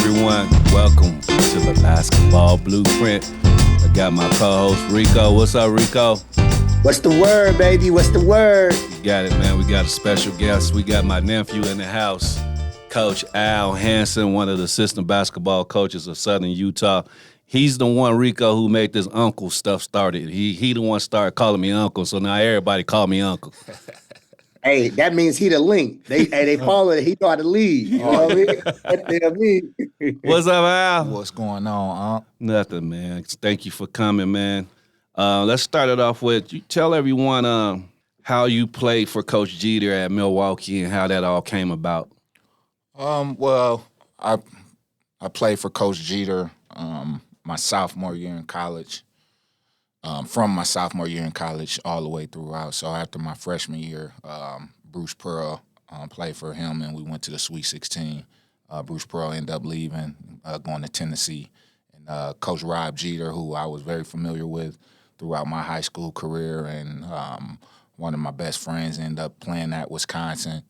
everyone. Welcome to the Basketball Blueprint. I got my co-host Rico. What's up, Rico? What's the word, baby? What's the word? You got it, man. We got a special guest. We got my nephew in the house, Coach Allan Hanson, one of the assistant basketball coaches of Southern Utah. He's the one, Rico, who made this uncle stuff started. He the one started calling me uncle, so now everybody call me uncle. Hey, that means he the link. They follow it. He know how to lead. You know what I mean? That's me. What's up, Al? What's going on, Nothing, man. Thank you for coming, man. Let's start it off with you tell everyone how you played for Coach Jeter at Milwaukee and how that all came about. Well, I played for Coach Jeter my sophomore year in college. From my sophomore year in college all the way throughout. So after my freshman year, Bruce Pearl played for him, and we went to the Sweet 16. Bruce Pearl ended up leaving, going to Tennessee. And Coach Rob Jeter, who I was very familiar with throughout my high school career, and one of my best friends ended up playing at Wisconsin.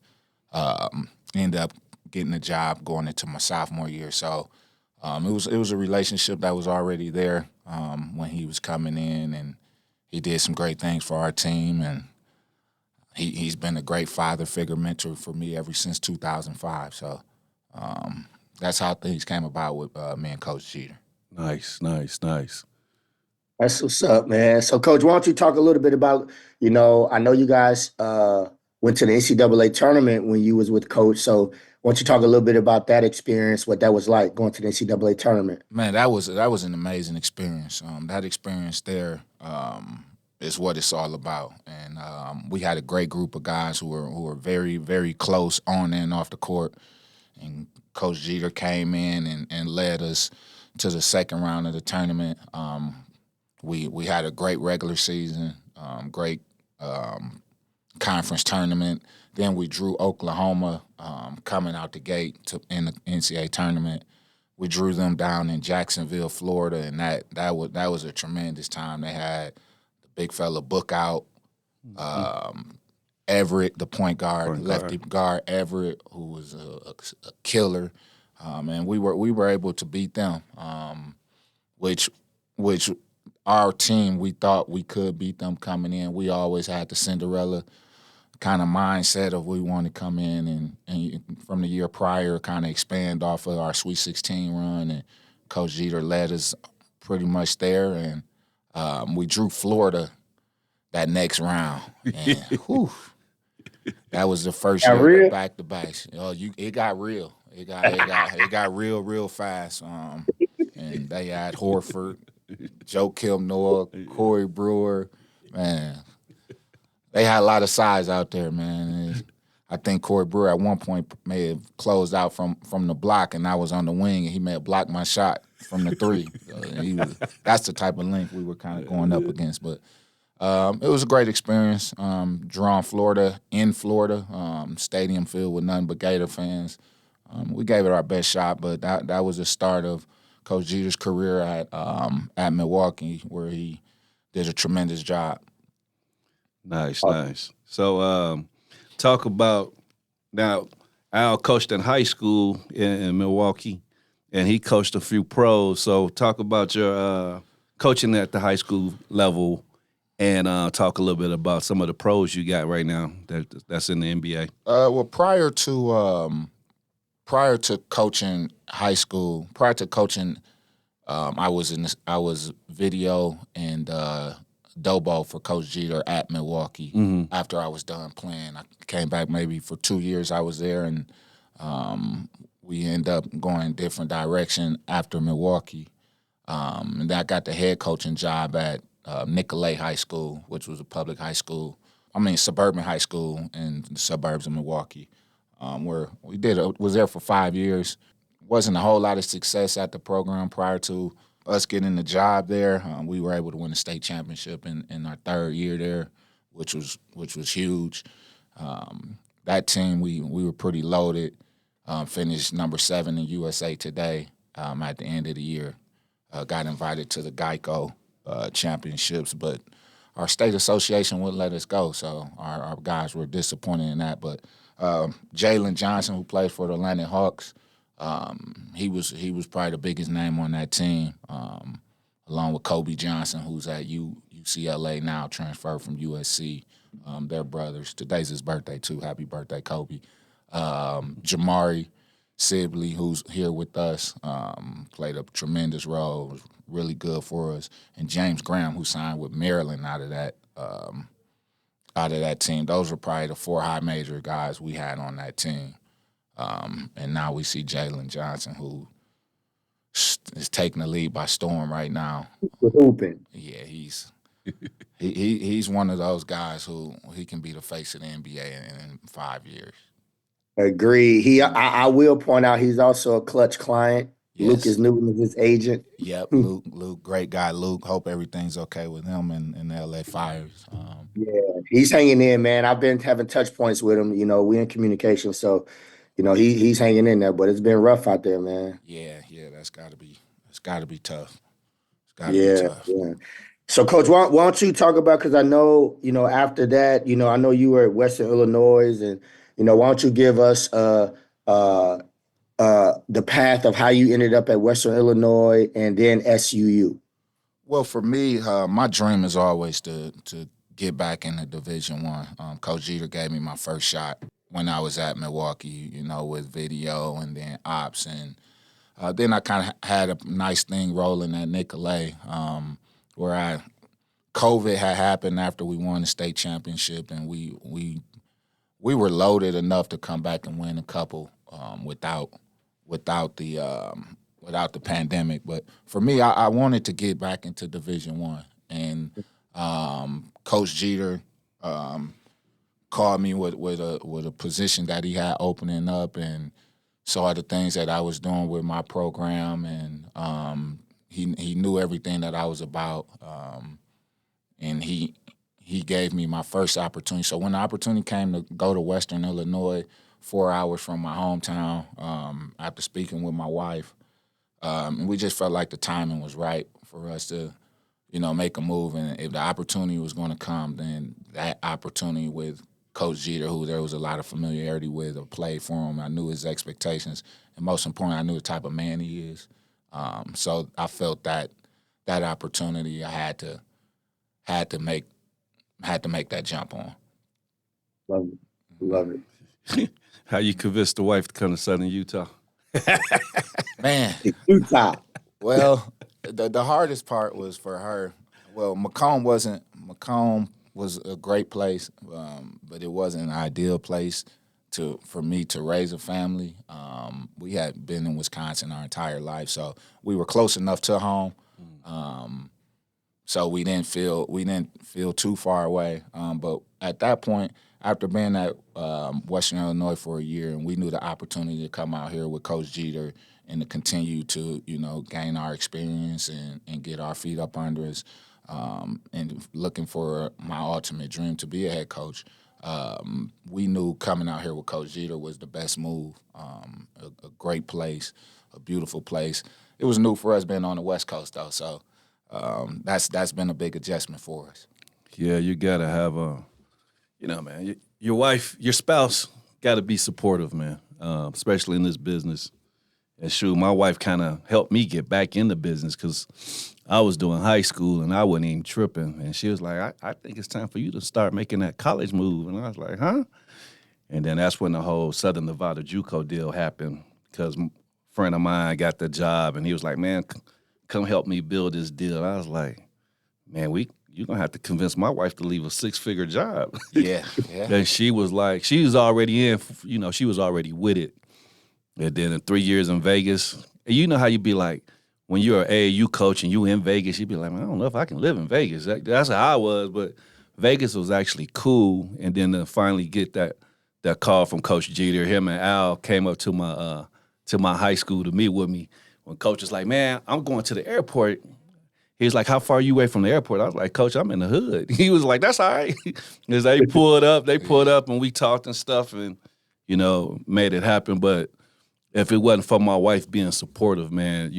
Ended up getting a job going into my sophomore year. So it was a relationship that was already there when he was coming in, and he did some great things for our team, and he's been a great father figure mentor for me ever since 2005. So that's how things came about with me and Coach Jeter. Nice. That's what's up, man. So, Coach, why don't you talk a little bit about, I know you guys went to the NCAA tournament when you was with Coach. So why don't you talk a little bit about that experience, what that was like going to the NCAA tournament? Man, that was an amazing experience. That experience there is what it's all about. And we had a great group of guys who were very, very close on and off the court. And Coach Jeter came in and led us to the second round of the tournament. We had a great regular season, great conference tournament. Then we drew Oklahoma coming out the gate in the NCAA tournament. We drew them down in Jacksonville, Florida, and that was a tremendous time. They had the big fella Book out, Everett, the point guard, lefty guard Everett, who was a killer, and we were able to beat them, which our team, we thought we could beat them coming in. We always had the Cinderella kind of mindset of we want to come in and from the year prior kind of expand off of our Sweet 16 run, and Coach Jeter led us pretty much there, and we drew Florida that next round. And whew, that was the first year back to back. It got real. It got real fast. And they had Horford, Joe Noah, Corey Brewer, man. They had a lot of size out there, man. And I think Corey Brewer at one point may have closed out from the block, and I was on the wing, and he may have blocked my shot from the three. That's the type of link we were kind of going up against. But it was a great experience. Drawing Florida in Florida, stadium filled with nothing but Gator fans. We gave it our best shot, but that was the start of Coach Jeter's career at Milwaukee, where he did a tremendous job. Nice. So talk about now, Al coached in high school in Milwaukee, and he coached a few pros. So talk about your coaching at the high school level, and talk a little bit about some of the pros you got right now that's in the NBA. Well, prior to coaching high school, I was video and Dobo for Coach Jeter at Milwaukee after I was done playing. I came back maybe for 2 years I was there, and we ended up going different direction after Milwaukee. And I got the head coaching job at Nicolay High School, which was a public high school. Suburban high school in the suburbs of Milwaukee, where was there for 5 years. Wasn't a whole lot of success at the program prior to us getting the job there. We were able to win a state championship in our third year there, which was huge. That team, we were pretty loaded. Finished number 7 in USA Today at the end of the year. Got invited to the Geico championships, but our state association wouldn't let us go, so our guys were disappointed in that. But Jalen Johnson, who plays for the Atlanta Hawks, He was probably the biggest name on that team, along with Kobe Johnson, who's at UCLA now, transferred from USC. They're brothers. Today's his birthday too. Happy birthday, Kobe. Jamari Sibley, who's here with us, played a tremendous role. Was really good for us. And James Graham, who signed with Maryland out of that team. Those were probably the 4 high major guys we had on that team. And now we see Jalen Johnson, who is taking the league by storm right now. Hooping. Yeah, he's one of those guys who he can be the face of the NBA in 5 years. Agree. I will point out he's also a Clutch client. Yes. Lucas Newton is his agent. Yep, Luke, great guy. Luke, hope everything's okay with him in the LA Fires. Yeah, he's hanging in, man. I've been having touch points with him. We're in communication, so he's hanging in there. But it's been rough out there, man. Yeah, that's got to be tough. It's got to be tough. Yeah. So, Coach, why don't you talk about, because I know, after that, I know you were at Western Illinois, and, why don't you give us the path of how you ended up at Western Illinois and then SUU? Well, for me, my dream is always to get back into Division I. Coach Jeter gave me my first shot when I was at Milwaukee, with video and then ops. And then I kind of had a nice thing rolling at Nicolet, where COVID had happened after we won the state championship, and we were loaded enough to come back and win a couple without the pandemic. But for me, I wanted to get back into Division I, and Coach Jeter called me with a position that he had opening up, and saw the things that I was doing with my program, and he knew everything that I was about, and he gave me my first opportunity. So when the opportunity came to go to Western Illinois, 4 hours from my hometown, after speaking with my wife, and we just felt like the timing was right for us to, make a move. And if the opportunity was going to come, then that opportunity with Coach Jeter, who there was a lot of familiarity with, or played for him, I knew his expectations, and most important, I knew the type of man he is. So I felt that opportunity I had to make that jump on. Love it. How you convinced the wife to come to Southern Utah? Man, Utah. Well, the hardest part was for her. Well, Macomb was a great place, but it wasn't an ideal place for me to raise a family. We had been in Wisconsin our entire life, so we were close enough to home. So we didn't feel too far away. But at that point, after being at Western Illinois for a year, and we knew the opportunity to come out here with Coach Jeter and to continue to, gain our experience and get our feet up under us, and looking for my ultimate dream to be a head coach, we knew coming out here with Coach Jeter was the best move. A great place, a beautiful place. It was new for us being on the West Coast, though, so that's been a big adjustment for us. Yeah, you gotta have man, your wife, your spouse, gotta be supportive, man, especially in this business. And shoot, my wife kind of helped me get back in the business because I was doing high school and I wasn't even tripping. And she was like, I think it's time for you to start making that college move. And I was like, huh? And then that's when the whole Southern Nevada JUCO deal happened, because a friend of mine got the job and he was like, man, come help me build this deal. I was like, man, you're going to have to convince my wife to leave a 6-figure job. Yeah. And she was like, she was already in, she was already with it. And then in 3 years in Vegas, and you know how you be like, when you're an AAU coach and you in Vegas, you be like, man, I don't know if I can live in Vegas. That's how I was, but Vegas was actually cool. And then to finally get that call from Coach Jeter, him and Al came up to my high school to meet with me. When Coach was like, man, I'm going to the airport. He was like, how far are you away from the airport? I was like, Coach, I'm in the hood. He was like, that's all right. Because they pulled up and we talked and stuff and, made it happen. But if it wasn't for my wife being supportive, man,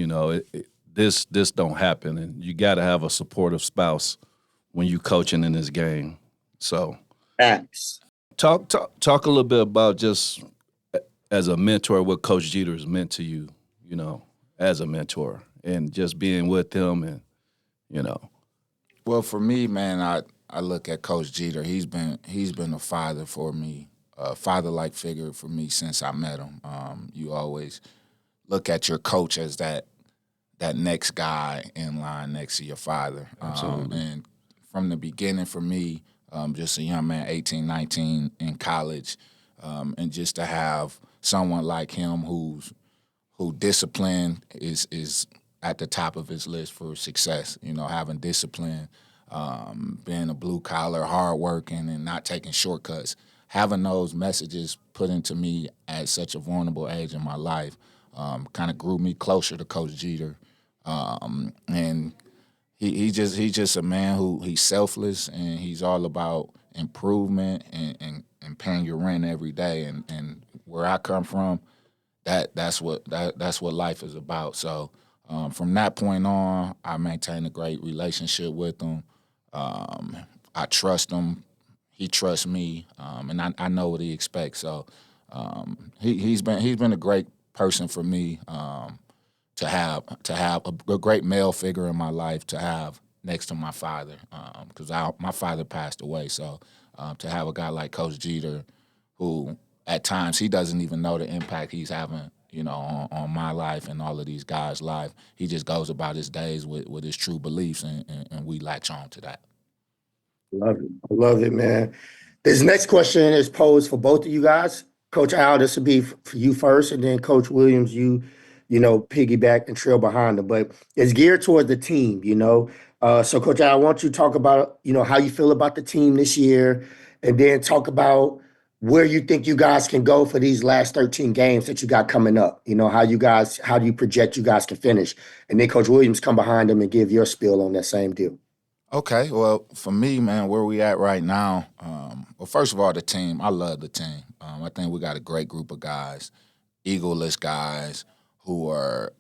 this don't happen. And you got to have a supportive spouse when you coaching in this game. So Facts. talk a little bit about just as a mentor, what Coach Jeter has meant to you, as a mentor, and just being with him and. Well, for me, man, I look at Coach Jeter. He's been a father for me, a father-like figure for me since I met him. You always look at your coach as that next guy in line next to your father. Absolutely. And from the beginning for me, just a young man, 18, 19 in college, and just to have someone like him who discipline is at the top of his list for success. Having discipline, being a blue collar, hard working, and not taking shortcuts. Having those messages put into me at such a vulnerable age in my life kind of grew me closer to Coach Jeter. And he's just a man who he's selfless, and he's all about improvement and paying your rent every day. And where I come from, that's what life is about. So from that point on, I maintain a great relationship with him. I trust him. He trusts me, and I know what he expects. So he's been a great person for me to have a great male figure in my life to have next to my father, because my father passed away. So to have a guy like Coach Jeter, who at times he doesn't even know the impact he's having, on my life and all of these guys' life. He just goes about his days with his true beliefs, and we latch on to that. Love it. I love it, man. This next question is posed for both of you guys. Coach Al, this will be for you first, and then Coach Williams, you piggyback and trail behind them. But it's geared toward the team, So, Coach Al, I want you to talk about, how you feel about the team this year, and then talk about where you think you guys can go for these last 13 games that you got coming up. How do you project you guys can finish? And then Coach Williams come behind them and give your spiel on that same deal. Okay, well, for me, man, where we at right now, well, first of all, the team, I love the team. I think we got a great group of guys, egoless guys who are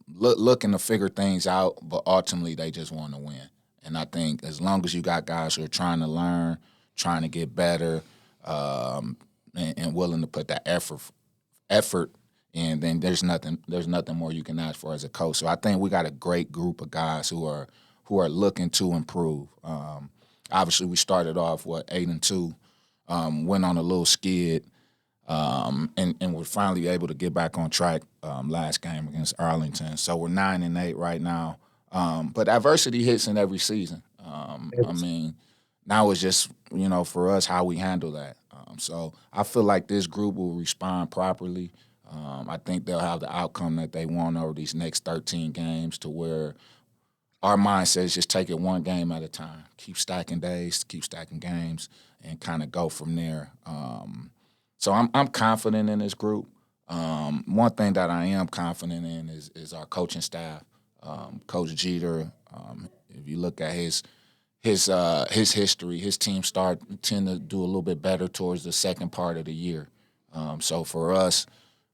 looking to figure things out, but ultimately they just want to win. And I think as long as you got guys who are trying to learn, trying to get better, and willing to put that effort in, then there's nothing more you can ask for as a coach. So I think we got a great group of guys who are looking to improve. Obviously, we started off 8-2, went on a little skid, and we're finally able to get back on track last game against Arlington. So we're 9-8 right now. But adversity hits in every season. I mean, now it's just for us how we handle that. So I feel like this group will respond properly. I think they'll have the outcome that they want over these next 13 games, to where our mindset is just take it one game at a time, keep stacking days, keep stacking games, and kind of go from there. So I'm confident in this group. One thing that I am confident in is our coaching staff. Coach Jeter, if you look at his history, his team tend to do a little bit better towards the second part of the year. So for us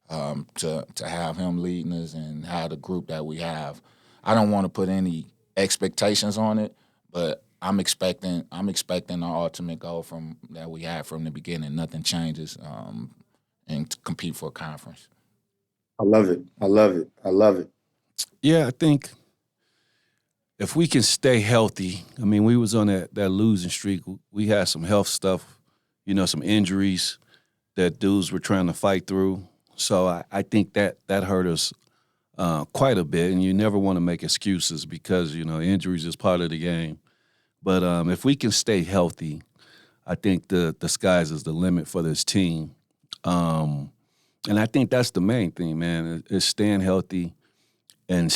to have him leading us and have the group that we have, I don't want to put any expectations on it, but I'm expecting our ultimate goal from that we had from the beginning. Nothing changes, and to compete for a conference. I love it. I love it. I love it. Yeah, I think if we can stay healthy, I mean, we was on that losing streak. We had some health stuff, some injuries that dudes were trying to fight through. So I think that hurt us quite a bit, and you never want to make excuses because, injuries is part of the game. But if we can stay healthy, I think the sky's is the limit for this team. And I think that's the main thing, man, is staying healthy and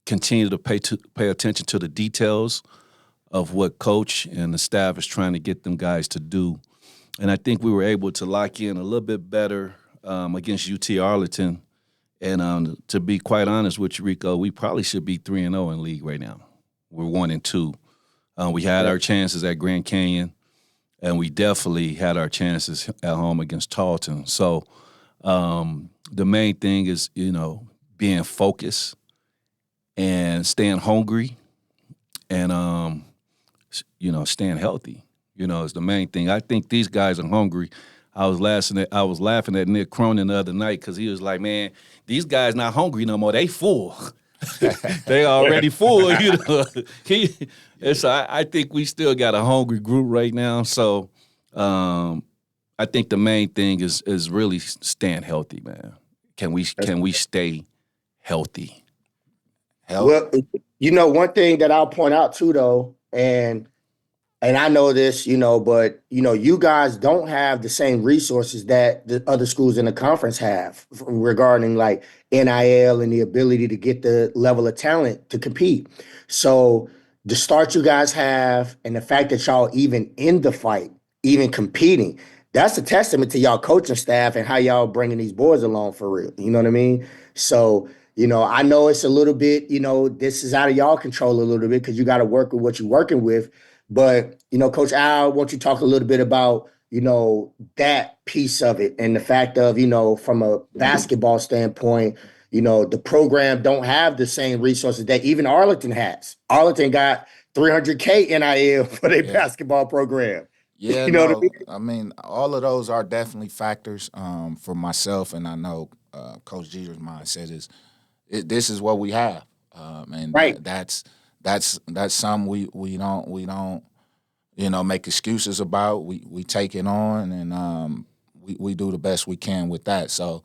continue to pay attention to the details of what coach and the staff is trying to get them guys to do. And I think we were able to lock in a little bit better against UT Arlington. And to be quite honest with you, Rico, we probably should be 3-0 in league right now. We're 1-2. We had our chances at Grand Canyon, and we definitely had our chances at home against Tarleton. So the main thing is, being focused and staying hungry and, staying healthy, is the main thing. I think these guys are hungry. I was laughing at Nick Cronin the other night because he was like, "Man, these guys not hungry no more. They full. They already full." And so I think we still got a hungry group right now. So I think the main thing is really staying healthy, man. Can we stay healthy? Well, one thing that I'll point out too, though, and I know this, but you guys don't have the same resources that the other schools in the conference have regarding like NIL and the ability to get the level of talent to compete. So the start you guys have and the fact that y'all even in the fight, even competing, that's a testament to y'all coaching staff and how y'all bringing these boys along for real. You know what I mean? So, I know it's a little bit, this is out of y'all control a little bit because you got to work with what you're working with. But, Coach Al, won't you talk a little bit about, that piece of it and the fact of, from a basketball standpoint, the program don't have the same resources that even Arlington has. Arlington got $300K NIL for their basketball program. Yeah, What I mean? I mean, all of those are definitely factors for myself, and I know Coach Jeter's mindset is this is what we have, and Right. that's something we don't make excuses about. We take it on, and we do the best we can with that. So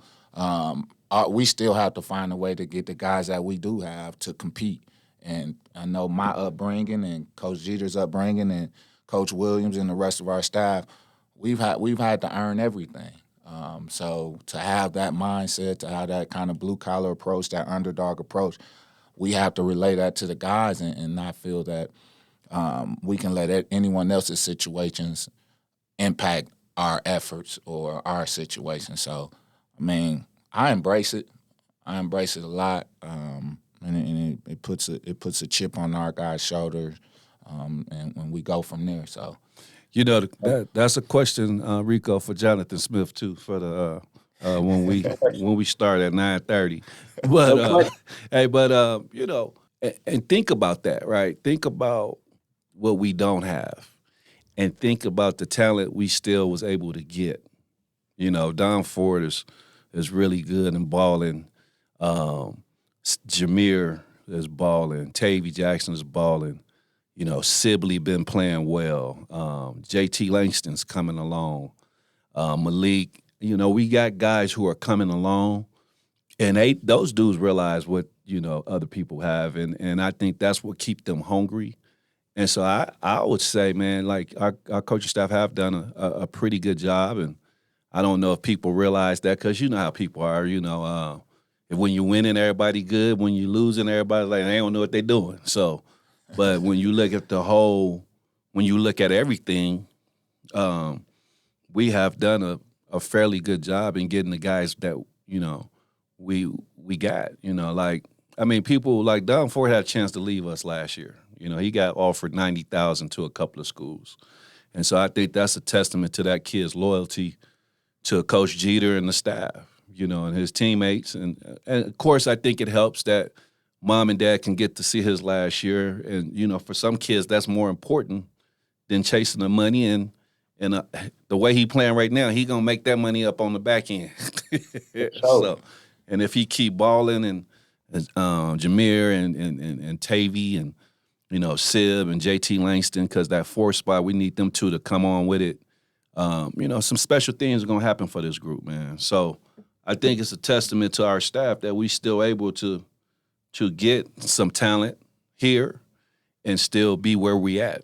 we still have to find a way to get the guys that we do have to compete. And I know my upbringing and Coach Jeter's upbringing and Coach Williams and the rest of our staff, we've had to earn everything. So to have that mindset, to have that kind of blue collar approach, that underdog approach, we have to relay that to the guys and not feel that we can let anyone else's situations impact our efforts or our situation. So, I mean, I embrace it. I embrace it a lot, and it puts a chip on our guys' shoulders, and when we go from there. So, that's a question, Rico, for Jonathan Smith too, for the when we start at 9:30. But and think about that, right? Think about what we don't have, and think about the talent we still was able to get. Don Ford is really good and balling. Jameer is balling. Tavy Jackson is balling. Sibley been playing well. JT Langston's coming along. Malik, we got guys who are coming along, and those dudes realize what other people have, and I think that's what keep them hungry. And so I would say, man, like our coaching staff have done a pretty good job, and I don't know if people realize that because you know how people are. If when you're winning, everybody good. When you're losing, everybody like they don't know what they're doing. So, but when you look at when you look at everything, we have done a fairly good job in getting the guys that we got. People like Don Ford had a chance to leave us last year. He got offered $90,000 to a couple of schools. And so I think that's a testament to that kid's loyalty to Coach Jeter and the staff, and his teammates. And of course, I think it helps that mom and dad can get to see his last year. And, for some kids, that's more important than chasing the money. And the way he playing right now, he going to make that money up on the back end. So, and if he keep balling and Jameer and Tavy and, Sib and JT Langston, because that fourth spot, we need them two to come on with it. Some special things are going to happen for this group, man. So I think it's a testament to our staff that we still able to get some talent here and still be where we at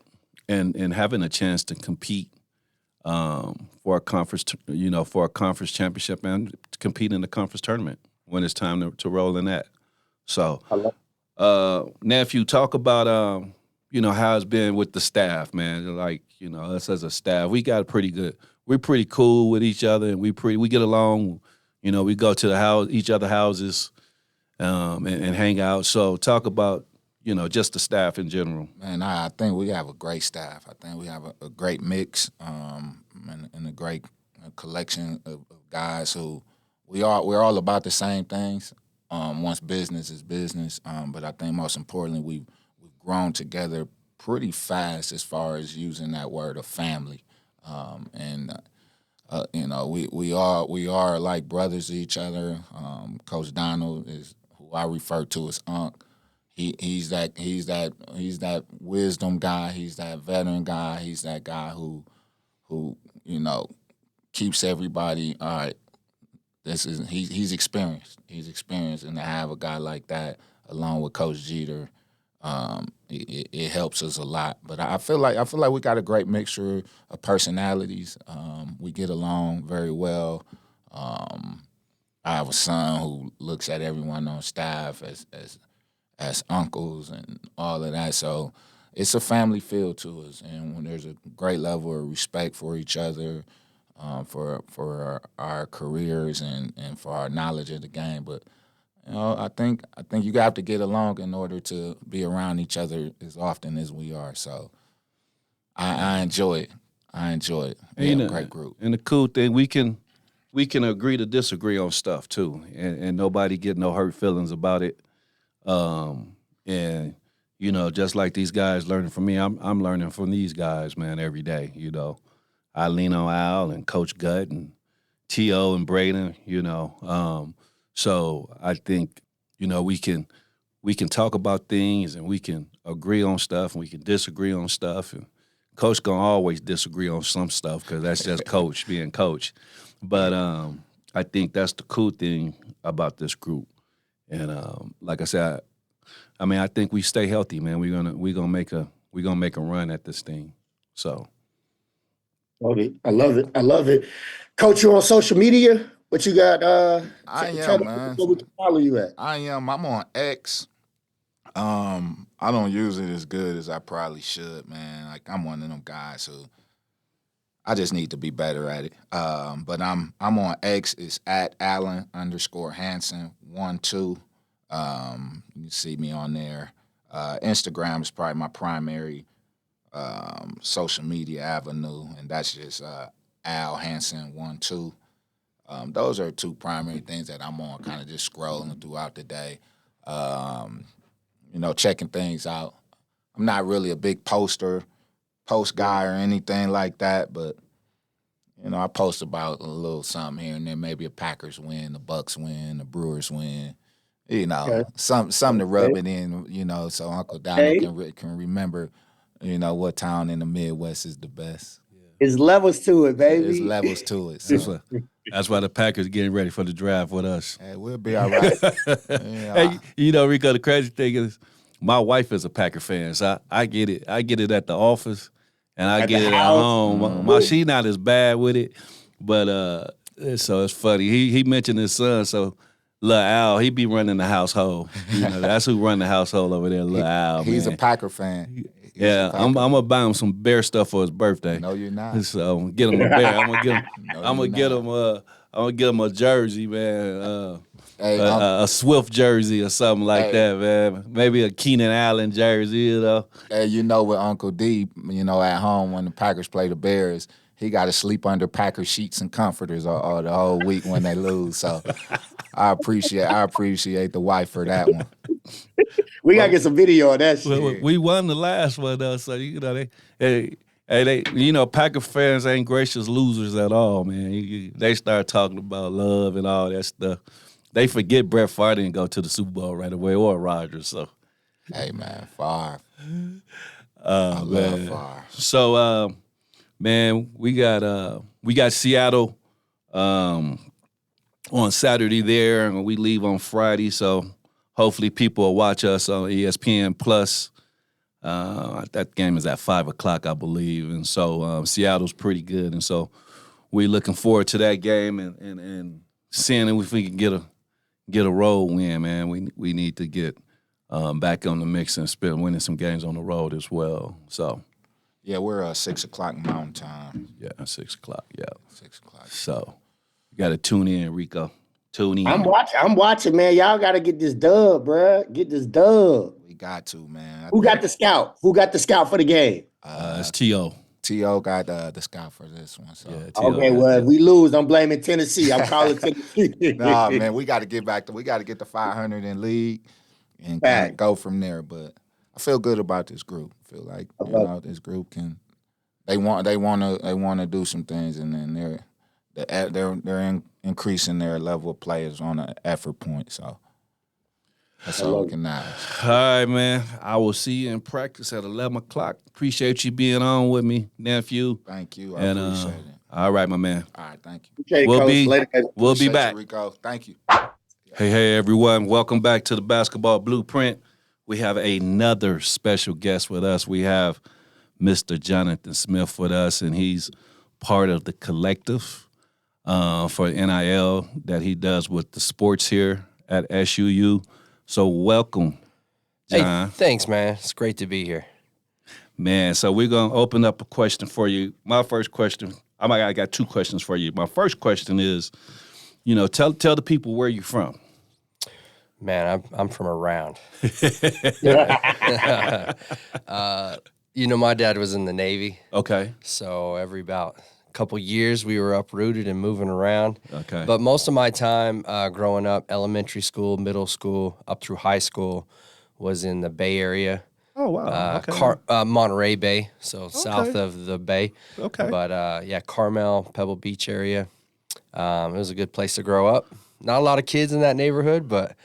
and having a chance to compete for a conference, for a conference championship and compete in the conference tournament when it's time to roll in that. So, nephew, talk about how it's been with the staff, man. Like, us as a staff, we got we're pretty cool with each other, and we get along. We go to each other's houses, and hang out. So talk about, just the staff in general. Man, I think we have a great staff. I think we have a great mix, and a great collection of guys who we're all about the same things. Once business is business, but I think most importantly, we've grown together pretty fast as far as using that word of family. And we are like brothers to each other. Coach Donald is who I refer to as Unc. He's that wisdom guy. He's that veteran guy. He's that guy who keeps everybody all right. He's experienced. He's experienced, and to have a guy like that along with Coach Jeter, it helps us a lot. But I feel like we got a great mixture of personalities. We get along very well. I have a son who looks at everyone on staff as uncles and all of that. So it's a family feel to us, and when there's a great level of respect for each other, for our careers and for our knowledge of the game. But I think you have to get along in order to be around each other as often as we are. So I enjoy it. Yeah, great group. And the cool thing, we can agree to disagree on stuff too, and nobody get no hurt feelings about it. And just like these guys learning from me, I'm learning from these guys, man, every day. I lean on Al and Coach Gut and T.O. and Braden, So I think, we can talk about things and we can agree on stuff and we can disagree on stuff. And Coach gonna always disagree on some stuff because that's just Coach being Coach. But I think that's the cool thing about this group. And like I said, I think we stay healthy, man. We're gonna make a run at this thing. So. I love it. Coach, you on social media? What you got? I am, man. Where we can follow you at? I am. I'm on X. I don't use it as good as I probably should, man. Like I'm one of them guys who I just need to be better at it. But I'm on X. It's at Allan_Hanson 12. You can see me on there. Instagram is probably my primary social media avenue, and that's just Al Hanson 12. Those are two primary things that I'm on, kind of just scrolling throughout the day, checking things out. I'm not really a big post guy or anything like that, but I post about a little something here and there, maybe a Packers win, the Bucks win, the Brewers win. Okay. Something to rub it in, so Uncle Donald can remember, what town in the Midwest is the best. There's levels to it, baby. There's levels to it. So. That's why the Packers getting ready for the draft with us. Hey, we'll be all right. Hey, Rico, the crazy thing is my wife is a Packer fan, so I get it. I get it at the office, and I get it at home. Mm-hmm. She not as bad with it, but so it's funny. He mentioned his son, so Lil Al, he be running the household. That's who run the household over there, Lil Al. He's man. A Packer fan. I'm gonna buy him some bear stuff for his birthday. No, you're not. So get him a bear. I'm gonna get him a jersey, man. A Swift jersey or something like that, man. Maybe a Keenan Allen jersey, Hey, with Uncle D, at home when the Packers play the Bears, he got to sleep under Packer sheets and comforters all the whole week when they lose. So I appreciate the wife for that one. We gotta get some video of that shit. We won the last one though, so Packer fans ain't gracious losers at all, man. They start talking about love and all that stuff. They forget Brett Favre didn't go to the Super Bowl right away, or Rodgers. So, hey man, Favre. I love Favre. So, man, we got Seattle on Saturday there, and we leave on Friday. So. Hopefully people will watch us on ESPN Plus. That game is at 5:00, I believe. And so Seattle's pretty good. And so we're looking forward to that game and seeing if we can get a road win, man. We need to get back on the mix and winning some games on the road as well. So yeah, we're 6:00 Mountain Time. Yeah, 6:00. Yeah, 6:00. So you got to tune in, Rico. Tune in. I'm watching, man. Y'all got to get this dub, bro. Get this dub. We got to, man. Who got the scout? Who got the scout for the game? It's T.O. T.O. got the scout for this one. So. Yeah, okay, well, if we lose, I'm blaming Tennessee. I'm calling Tennessee. Nah, man, we got to get back we got to get the 500 in league and kind of go from there. But I feel good about this group. I feel like this group they want to do some things, and then they're increasing their level of players on an effort point. So that's all we can ask. All right, man. I will see you in practice at 11 o'clock. Appreciate you being on with me, nephew. Thank you. I appreciate it. All right, my man. All right, thank you. Okay, We'll Coach. be Later. we'll be Appreciate back. you, Rico. Thank you. Hey, everyone. Welcome back to the Basketball Blueprint. We have another special guest with us. We have Mr. Jonathan Smith with us, and he's part of the collective for NIL that he does with the sports here at SUU. So welcome, John. Hey, thanks, man. It's great to be here. Man, so we're going to open up a question for you. My first question, I got two questions for you. My first question is, tell the people where you're from. Man, I'm from around. My dad was in the Navy. Okay. So every about a couple years, we were uprooted and moving around. Okay. But most of my time growing up, elementary school, middle school, up through high school, was in the Bay Area. Oh, wow. Okay. Monterey Bay, so south of the Bay. Okay. But, Carmel, Pebble Beach area. It was a good place to grow up. Not a lot of kids in that neighborhood, but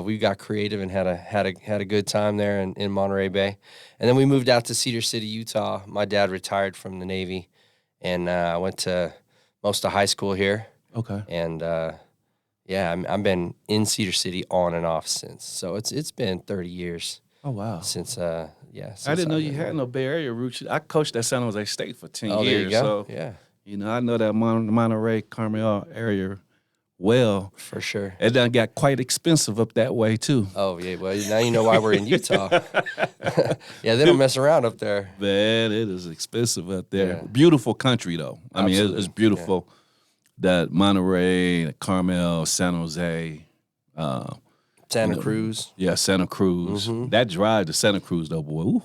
we got creative and had a good time there in Monterey Bay. And then we moved out to Cedar City, Utah. My dad retired from the Navy, and I went to most of high school here. Okay. And I've been in Cedar City on and off since. So it's been 30 years. Oh, wow. Since I didn't know you had no Bay Area roots. I coached at San Jose State for 10 years. There you go. So, yeah. I know that Monterey, Carmel area well. For sure. It done got quite expensive up that way, too. Oh, yeah. Well, now you know why we're in Utah. Yeah, they don't mess around up there. Man, it is expensive up there. Yeah. Beautiful country, though. Absolutely. I mean, it's beautiful. Yeah. That Monterey, Carmel, San Jose, Santa Cruz. Yeah, Santa Cruz. Mm-hmm. That drive to Santa Cruz, though, boy. Ooh.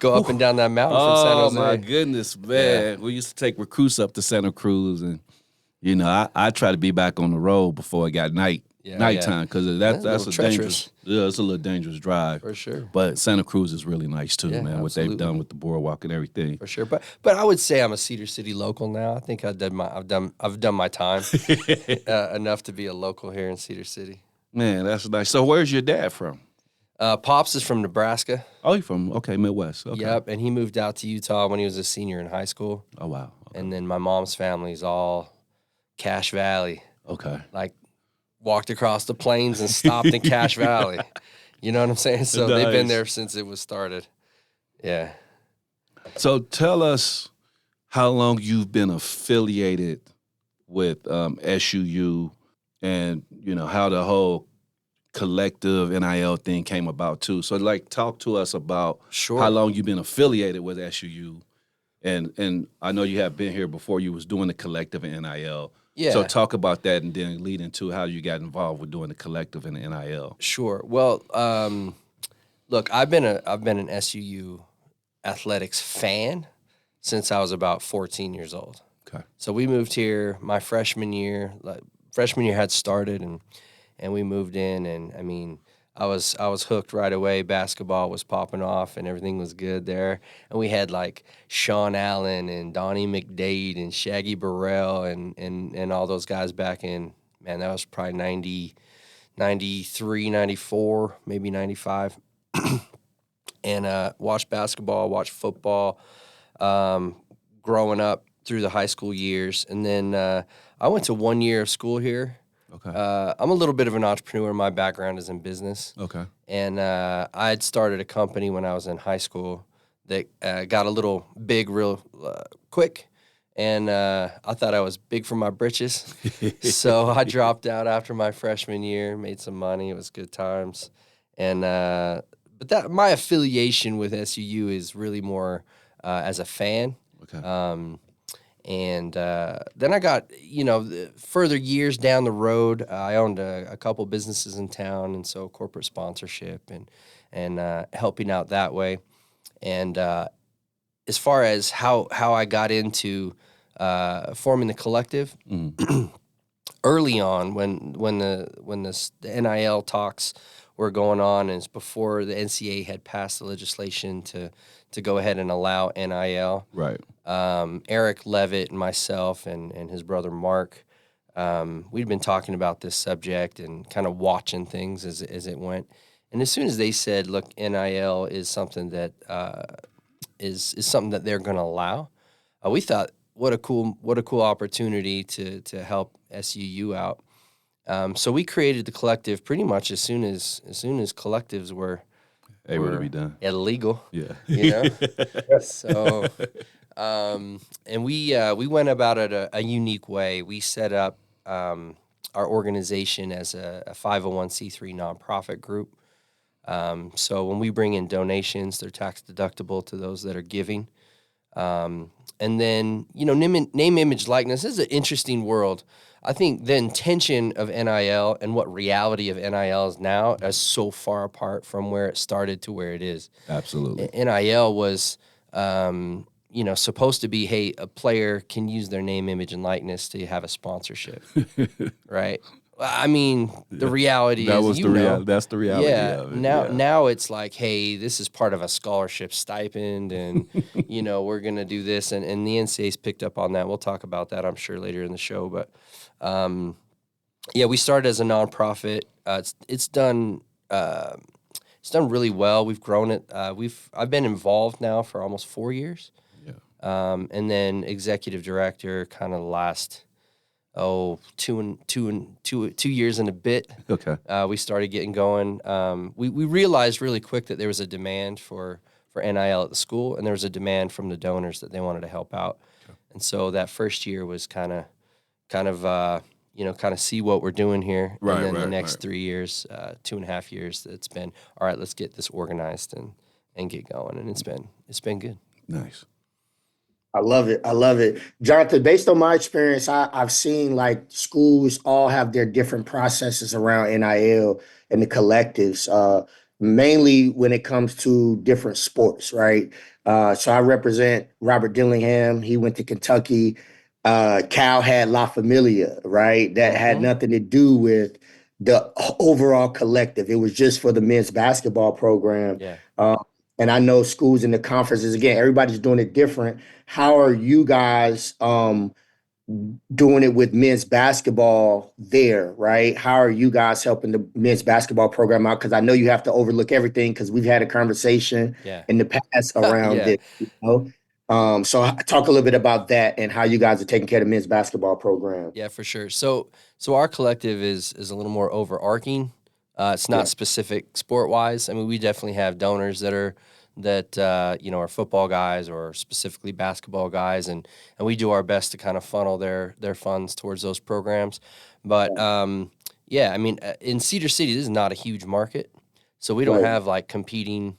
Go up and down that mountain from San Jose. Oh, my goodness, man. Yeah. We used to take recruits up to Santa Cruz, and, I try to be back on the road before it got nighttime, because that's a dangerous. Yeah, it's a little dangerous drive. For sure. But Santa Cruz is really nice, too, man, absolutely. what they've done with the boardwalk and everything. For sure. But I would say I'm a Cedar City local now. I think I've done my time enough to be a local here in Cedar City. Man, that's nice. So where's your dad from? Pops is from Nebraska. Oh, you're from, Midwest. Okay. Yep, and he moved out to Utah when he was a senior in high school. Oh, wow. Okay. And then my mom's family's all Cache Valley. Okay. Like, walked across the plains and stopped in Cache Valley. You know what I'm saying? So they've been there since it was started. Yeah. So tell us how long you've been affiliated with SUU and, how the whole collective NIL thing came about, too. So, talk to us about how long you've been affiliated with SUU. And I know you have been here before you was doing the collective and NIL. Yeah. So talk about that and then lead into how you got involved with doing the collective and the NIL. Sure. Well, look, I've been an SUU athletics fan since I was about 14 years old. Okay. So we moved here my freshman year. Freshman year had started, and we moved in, and I mean, I was hooked right away. Basketball was popping off, and everything was good there. And we had like Sean Allen and Donnie McDade and Shaggy Burrell and all those guys back in, man, that was probably 90, 93, 94, maybe 95. And watched basketball, watched football, growing up through the high school years. And then I went to 1 year of school here. Okay. I'm a little bit of an entrepreneur. My background is in business. Okay. And I had started a company when I was in high school that got a little big real quick. And I thought I was big for my britches. So I dropped out after my freshman year, made some money. It was good times. And but my affiliation with SUU is really more as a fan. Okay. And then I got, further years down the road, I owned a couple businesses in town, and so corporate sponsorship and helping out that way. And as far as how I got into forming the collective, early on when the NIL talks were going on, and it's before the NCAA had passed the legislation to go ahead and allow NIL. Right. Eric Levitt and myself and his brother Mark, we'd been talking about this subject and kind of watching things as it went. And as soon as they said, "Look, NIL is something that is something that they're going to allow," we thought, what a cool opportunity to help SUU out. So we created the collective pretty much as soon as collectives were able to be done. Illegal. Yeah. You know. So, and we went about it a unique way. We set up our organization as a 501c3 nonprofit group. So when we bring in donations, they're tax deductible to those that are giving. And then, name, image, likeness is an interesting world. I think the intention of NIL and what reality of NIL is now is so far apart from where it started to where it is. Absolutely. NIL was, supposed to be, hey, a player can use their name, image, and likeness to have a sponsorship, right? I mean, the reality that is, was the reality. That's the reality of it. Now it's like, hey, this is part of a scholarship stipend, and we're gonna do this, and the NCAA's picked up on that. We'll talk about that, I'm sure, later in the show. But we started as a nonprofit. It's done really well. We've grown it. I've been involved now for almost 4 years. Yeah. And then executive director, kind of the last. 2 years and a bit. Okay. We started getting going. We realized really quick that there was a demand for NIL at the school, and there was a demand from the donors that they wanted to help out. Okay. And so that first year was kind of see what we're doing here. Right. And then the next 3 years, 2.5 years, it's been all right. Let's get this organized and get going, and it's been good. Nice. I love it. Jonathan, based on my experience, I've seen like schools all have their different processes around NIL and the collectives, mainly when it comes to different sports, right? So I represent Robert Dillingham. He went to Kentucky. Cal had La Familia, right? That had nothing to do with the overall collective. It was just for the men's basketball program. Yeah. And I know schools in the conferences, again, everybody's doing it different. How are you guys doing it with men's basketball there, right? How are you guys helping the men's basketball program out? Because I know you have to overlook everything, because we've had a conversation in the past around it. So talk a little bit about that and how you guys are taking care of the men's basketball program. Yeah, for sure. So our collective is a little more overarching. It's not specific sport-wise. I mean, we definitely have donors that are football guys or specifically basketball guys, and we do our best to kind of funnel their funds towards those programs. But I mean, in Cedar City, this is not a huge market, so we don't have like competing,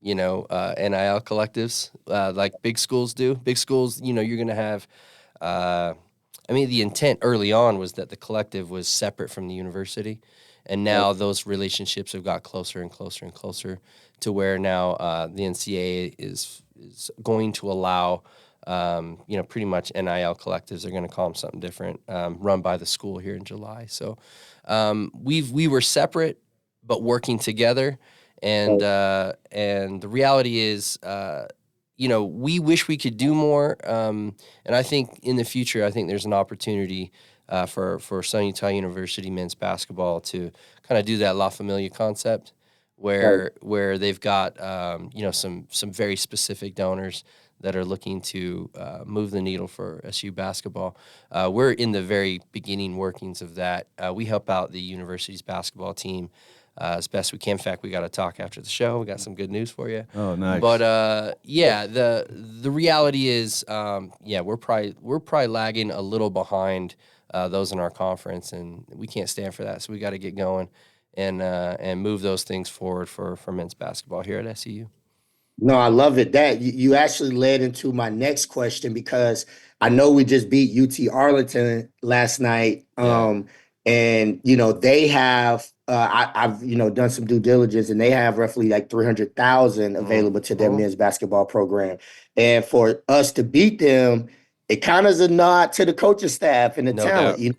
NIL collectives like big schools do. Big schools, you're gonna have. I mean, the intent early on was that the collective was separate from the university. And now those relationships have got closer and closer and closer to where now the NCAA is going to allow, pretty much NIL collectives. They're going to call them something different, run by the school here in July. So we were separate but working together, and the reality is, we wish we could do more. And I think in the future, I think there's an opportunity. For Southern Utah University men's basketball to kind of do that La Familia concept, where they've got some very specific donors that are looking to move the needle for SU basketball. We're in the very beginning workings of that. We help out the university's basketball team as best we can. In fact, we got to talk after the show. We got some good news for you. Oh, nice. But the reality is, we're probably lagging a little behind. Those in our conference, and we can't stand for that. So we got to get going and move those things forward for men's basketball here at SEU. No, I love it. That you actually led into my next question, because I know we just beat UT Arlington last night, and they have. I've done some due diligence, and they have roughly like 300,000 available to their men's basketball program, and for us to beat them. It kind of is a nod to the coaching staff and the talent,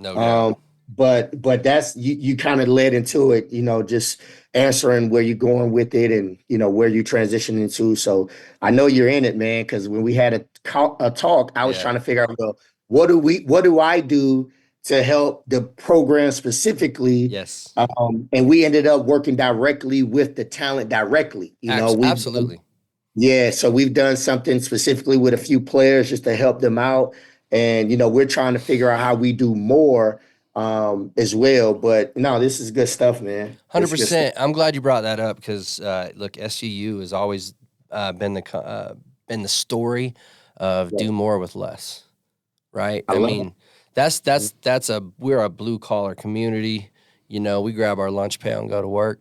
No doubt. But that's you kind of led into it, just answering where you're going with it and where you transition into. So I know you're in it, man, because when we had a talk, I was trying to figure out, well, what do I do to help the program specifically? Yes. And we ended up working directly with the talent directly. Absolutely. So we've done something specifically with a few players just to help them out. And, we're trying to figure out how we do more as well. But no, this is good stuff, man. 100%. I'm glad you brought that up because, look, SUU has always been the story of do more with less, right? I mean, we're a blue collar community. We grab our lunch pail and go to work.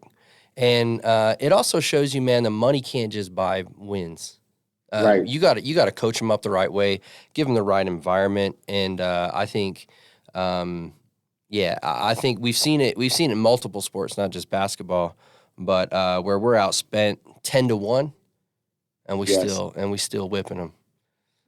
And it also shows you, man, that money can't just buy wins. Right. You got to coach them up the right way, give them the right environment, and I think, I think we've seen it. We've seen it in multiple sports, not just basketball, but where we're outspent 10-1, and we still whipping them.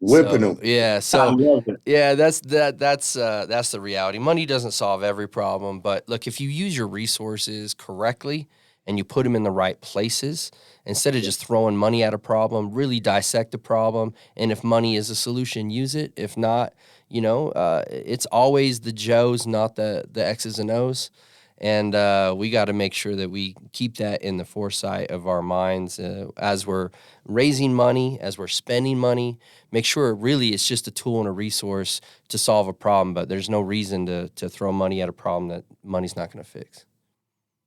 Them. Yeah. So yeah, that's the reality. Money doesn't solve every problem, but look, if you use your resources correctly and you put them in the right places, instead of just throwing money at a problem, really dissect the problem. And if money is a solution, use it. If not, it's always the Joes, not the X's and O's. And we got to make sure that we keep that in the foresight of our minds as we're raising money, as we're spending money. Make sure really it's just a tool and a resource to solve a problem, but there's no reason to throw money at a problem that money's not going to fix.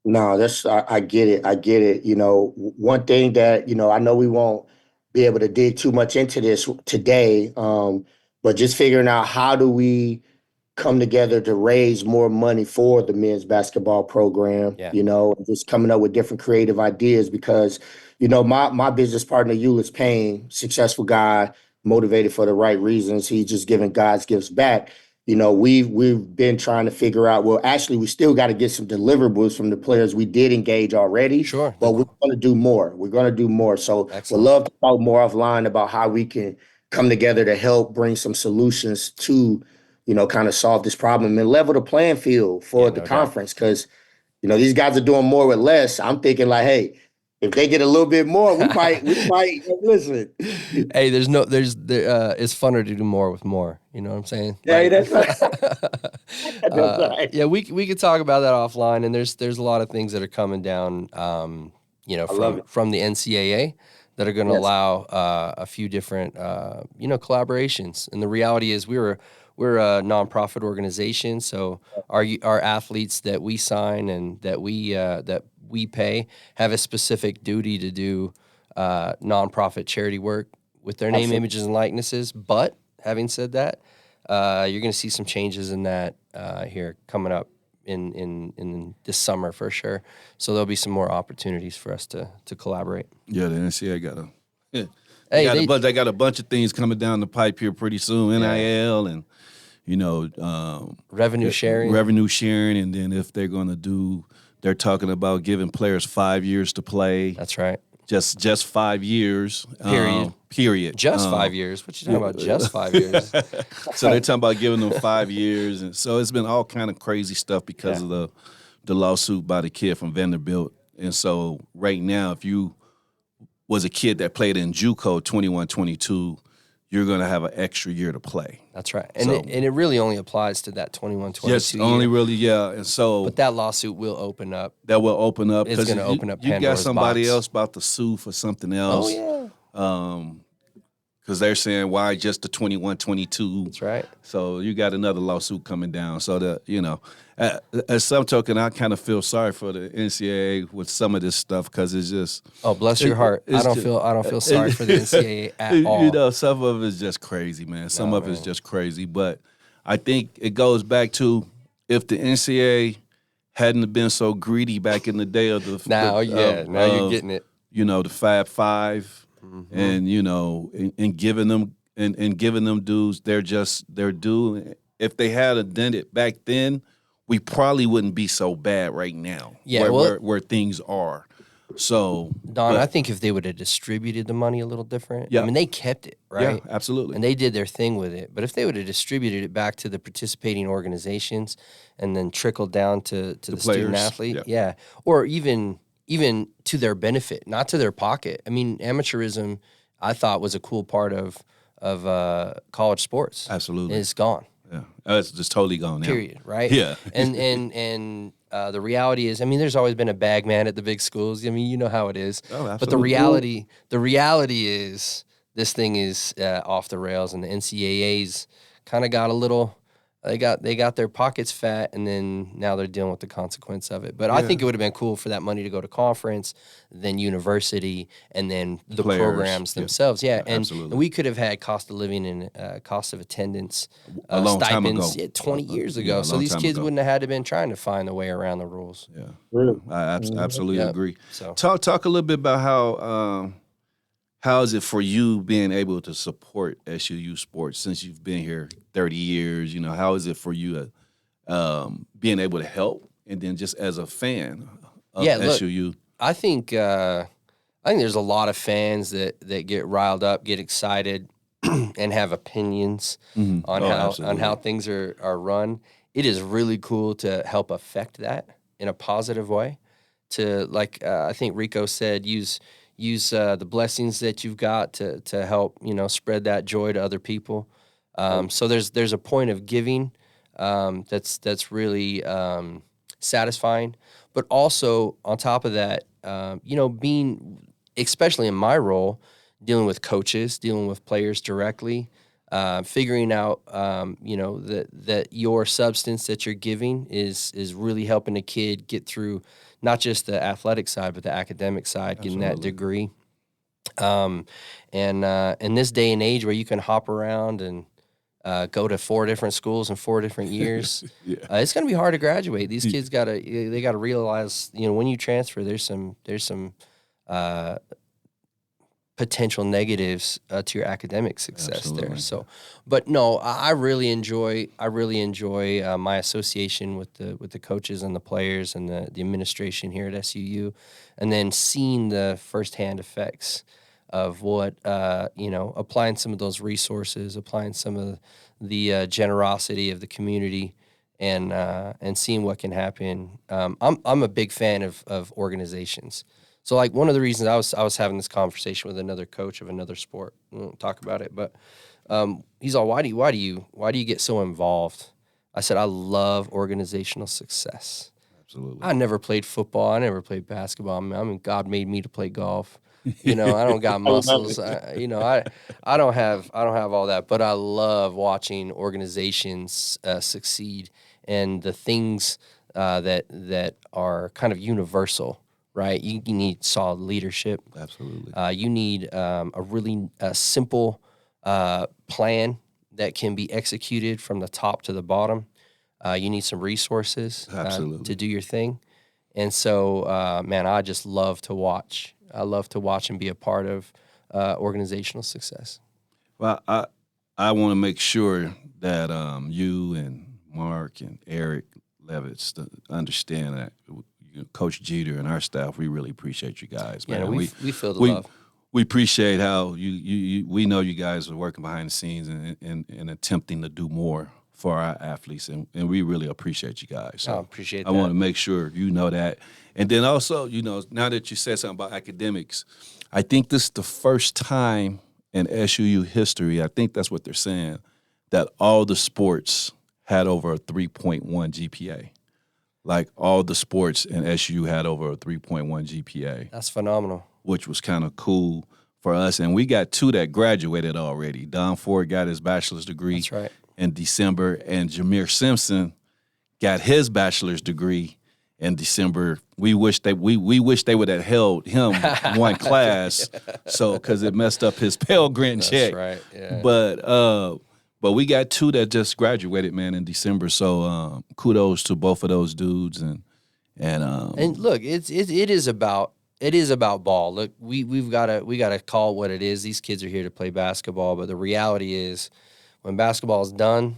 No, I get it. I get it. One thing that, I know we won't be able to dig too much into this today, but just figuring out how do we come together to raise more money for the men's basketball program, and just coming up with different creative ideas because, my business partner, Euless Payne, successful guy, motivated for the right reasons. He's just giving God's gifts back. We've been trying to figure out, well, actually, we still got to get some deliverables from the players we did engage already. Sure. But we're going to do more. We're going to do more. So we'd love to talk more offline about how we can come together to help bring some solutions to, kind of solve this problem and level the playing field for the conference. Because, these guys are doing more with less. I'm thinking like, hey, if they get a little bit more, we might listen. Hey, it's funner to do more with more. You know what I'm saying? Yeah, that's right. That's right. Yeah, we could talk about that offline, and there's a lot of things that are coming down, from the NCAA that are going to allow a few different, collaborations. And the reality is we're a nonprofit organization, so our athletes that we sign and that we pay have a specific duty to do nonprofit charity work with their name, images, and likenesses. But having said that, you're going to see some changes in that here coming up in this summer for sure. So there'll be some more opportunities for us to collaborate. Yeah, the NCAA they got a bunch of things coming down the pipe here pretty soon. NIL and revenue sharing, and then if they're going to they're talking about giving players 5 years to play. That's right. Just 5 years. Period. Just 5 years. What you talking about? Just 5 years. So they're talking about giving them 5 years, and so it's been all kind of crazy stuff because of the lawsuit by the kid from Vanderbilt. And so right now, if you was a kid that played in JUCO 21-22, you're going to have an extra year to play. That's right. And it really only applies to that 21-22 yes, year. only really, yeah. And so, but that lawsuit will open up. That will open up. It's going to open up Pandora's You got somebody box. else about to sue for something else. Oh, yeah. Because they're saying, why just the 21-22? That's right. So you got another lawsuit coming down. So, as some token, I kind of feel sorry for the NCAA with some of this stuff because it's just. Oh, bless your heart. I don't feel sorry for the NCAA at all. Some of it is just crazy, man. Some of it is just crazy. But I think it goes back to if the NCAA hadn't been so greedy back in the day of the. Now you're getting it. The Fab Five. Mm-hmm. And giving them dues they're due. If they had done it back then, we probably wouldn't be so bad right now. Yeah, where things are. So, Don, I think if they would have distributed the money a little different, Yeah. I mean, they kept it, right? Yeah, absolutely. And they did their thing with it. But if they would have distributed it back to the participating organizations and then trickled down to the student players, athlete, or even to their benefit, not to their pocket. I mean, amateurism, I thought, was a cool part of college sports. Absolutely. And it's gone. Yeah, it's just totally gone now. Period. Right. Yeah. and the reality is, I mean, there's always been a bag man at the big schools. I mean, you know how it is. Oh, absolutely. But the reality is, this thing is off the rails, and the NCAA's kind of got a little. They got their pockets fat, and then now they're dealing with the consequence of it. But I think it would have been cool for that money to go to conference, then university, and then the Players. programs themselves. Yeah, and absolutely. we could have had cost of living and cost of attendance A long time stipends ago. 20 years ago. Yeah, a So long these time kids ago. wouldn't have had to been trying to find a way around the rules. Yeah, Really? I absolutely Yep. agree. So Talk a little bit about how is it for you being able to support SUU sports since you've been here 30 years? You know, how is it for you being able to help, and then just as a fan of SUU? I think there's a lot of fans that get riled up, get excited, and have opinions on how things are run. It is really cool to help affect that in a positive way. To I think Rico said, use the blessings that you've got to help spread that joy to other people. So there's a point of giving that's really satisfying, but also on top of that, being, especially in my role, dealing with coaches, dealing with players directly, figuring out that your substance that you're giving is really helping a kid get through not just the athletic side but the academic side, getting that degree. And in this day and age where you can hop around and go to 4 different schools in 4 different years, it's going to be hard to graduate. These kids gotta realize, when you transfer, there's some potential negatives to your academic success there. So, but no, I really enjoy my association with the coaches and the players and the administration here at SUU, and then seeing the firsthand effects of what applying some of those resources, applying some of the generosity of the community, and seeing what can happen. I'm a big fan of organizations. So one of the reasons I was having this conversation with another coach of another sport, we won't talk about it, but he's all, why do you get so involved? I said, I love organizational success. Absolutely. I never played football. I never played basketball. I mean, God made me to play golf. I don't got muscles. I don't have all that, but I love watching organizations succeed, and the things that are kind of universal. Right, you need solid leadership. Absolutely. You need a really simple plan that can be executed from the top to the bottom. You need some resources to do your thing. And so, man, I just love to watch. I love to watch and be a part of organizational success. Well, I want to make sure that you and Mark and Eric Levitz understand that Coach Jeter and our staff, we really appreciate you guys, man. Yeah, we feel the love. We appreciate how we know you guys are working behind the scenes and attempting to do more for our athletes, and we really appreciate you guys. So I appreciate that. I want to make sure you know that. And then also, now that you said something about academics, I think this is the first time in SUU history, I think that's what they're saying, that all the sports had over a 3.1 GPA. Like all the sports in SU had over a 3.1 GPA. That's phenomenal. Which was kind of cool for us. And we got 2 that graduated already. Don Ford got his bachelor's degree That's right. in December, and Jameer Simpson got his bachelor's degree in December. We wish they would have held him one class, because it messed up his Pell Grant check. That's right. Yeah. But we got 2 that just graduated, man, in December. So kudos to both of those dudes. And look, it is about ball. Look, we gotta call it what it is. These kids are here to play basketball, but the reality is, when basketball is done,